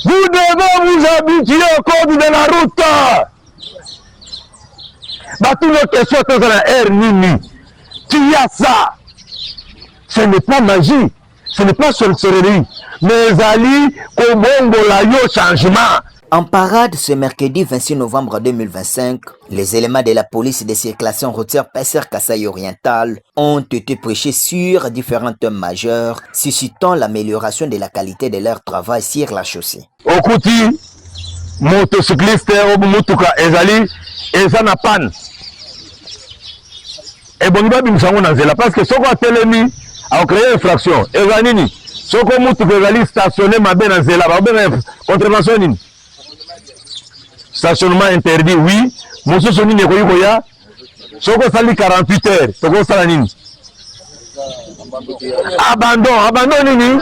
Vous devez vous habituer au code de la route. Toutes nos questions dans la air nini. Tu y as ça. Ce n'est pas magie. Ce n'est pas sorcellerie. Mais Ali, comment la yo changement. En parade ce mercredi 26 novembre 2025, les éléments de la police de circulation routière PSR Kasaï Oriental ont été prêchés sur différents thèmes majeurs, suscitant l'amélioration de la qualité de leur travail sur la chaussée. Okuti, motocycliste, mutuka, ezali, ezana pan. Et bon, parce que ce qu'on a télémi, a créé infraction. Ezanini, ce qu'on mutuka, ezali stationné, ma ben azela, ma ben contravention nini. Stationnement interdit, oui. Monsieur Soni Nekoya, Soko Sali 48 heures, Soko Salanini. Abandon Nini.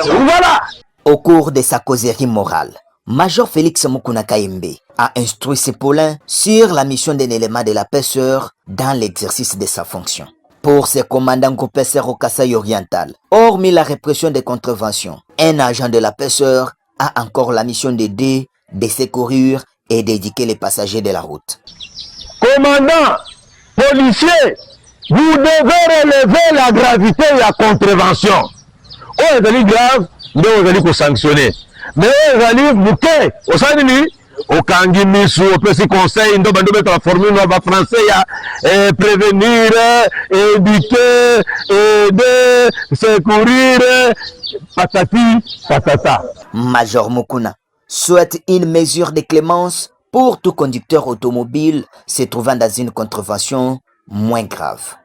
Voilà. Au cours de sa causerie morale, Major Félix Mukuna Kayembe a instruit ses poulains sur la mission d'un élément de la PSR dans l'exercice de sa fonction. Pour ses commandants groupe PSR au Kasaï Oriental, hormis la répression des contraventions, un agent de la PSR a encore la mission d'aider, de secourir et d'éduquer les passagers de la route. Commandant, policier, vous devez relever la gravité de la contravention. Oh, vous allez grave, mais vous allez sanctionner. Mais vous allez bouquer, au sein de au Kangi Misu, au petit conseil, nous devons transformer nos français, prévenir, éduquer, aider, secourir, patati, patata. Major Mukuna souhaite une mesure de clémence pour tout conducteur automobile se trouvant dans une contravention moins grave.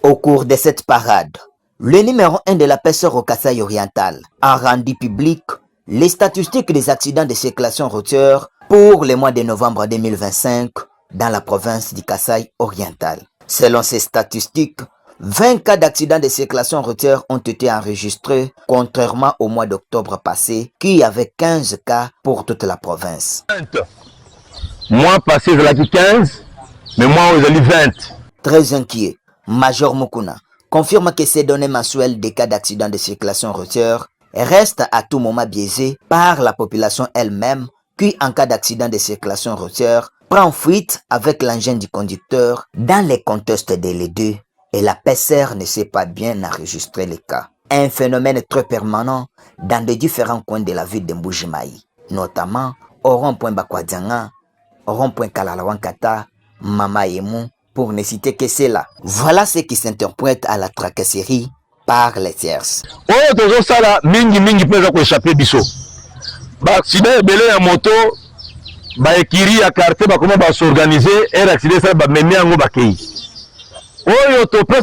Au cours de cette parade, le numéro 1 de la PSR au Kasaï Oriental a rendu public les statistiques des accidents de circulation routière pour le mois de novembre 2025 dans la province du Kasaï Oriental. Selon ces statistiques, 20 cas d'accidents de circulation routière ont été enregistrés, contrairement au mois d'octobre passé, qui avait 15 cas pour toute la province. Mois passé, il y a 15, mais moi, il y a 20. Très inquiet, Major Mukuna confirme que ces données mensuelles des cas d'accidents de circulation routière restent à tout moment biaisées par la population elle-même, qui, en cas d'accident de circulation routière, prend fuite avec l'engin du conducteur dans les contextes des les deux. Et la PSR ne sait pas bien enregistrer les cas. Un phénomène très permanent dans de différents coins de la ville de Mbujimaï, notamment au rond-point Bakwadianga, au rond-point Kalalawankata, Mama Yemu, pour ne citer que cela. Voilà ce qui s'interprète à la tracasserie par les tierces. Oh, toujours ça là, mingi peut échapper biso. Accident belé en moto, ekiri à quartier, comment va s'organiser, et l'accident ça va mener en bakei.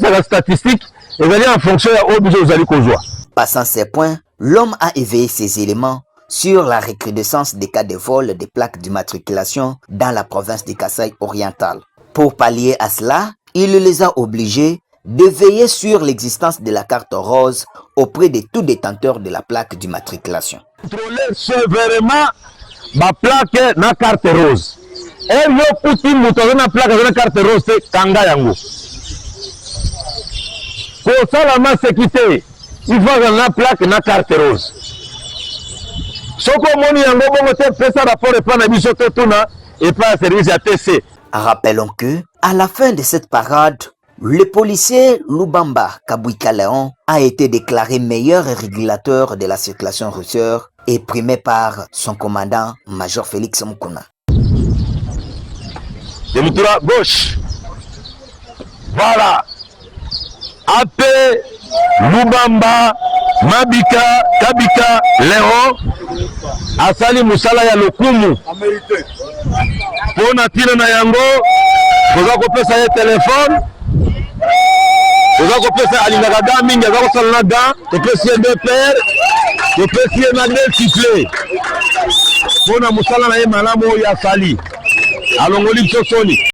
La statistique, en fonction de Passant ces points, l'homme a éveillé ces éléments sur la recrudescence des cas de vol des plaques d'immatriculation dans la province du Kasaï Oriental. Pour pallier à cela, il les a obligés de veiller sur l'existence de la carte rose auprès de tout détenteur de la plaque d'immatriculation. Contrôler sévèrement ma plaque na carte rose. Et yo puti muto na plaque na carte rose c'est kanga yango. Pour ça, la sécurité, il faut avoir la plaque et la carte rose. Ce qu'on m'a dit, c'est ça rapport et pas la mission et pas service à TC. Rappelons que, à la fin de cette parade, le policier Lubamba Kabouika Léon a été déclaré meilleur régulateur de la circulation routière et primé par son commandant, Major Félix Mukuna. De Moutoura gauche. Voilà. AP, Lubamba, Mabika, Kabika, Léon, Asali Musala ya Lokumu. Pona tira na yango, koza kopesa ye téléphone, koza kopesa alingaka mingi, koza kosala na da, kopesa ye deux paires, kopesa ye na deux sifflets. Pona musala na ye malamu ya Asali. Alongoli Soni.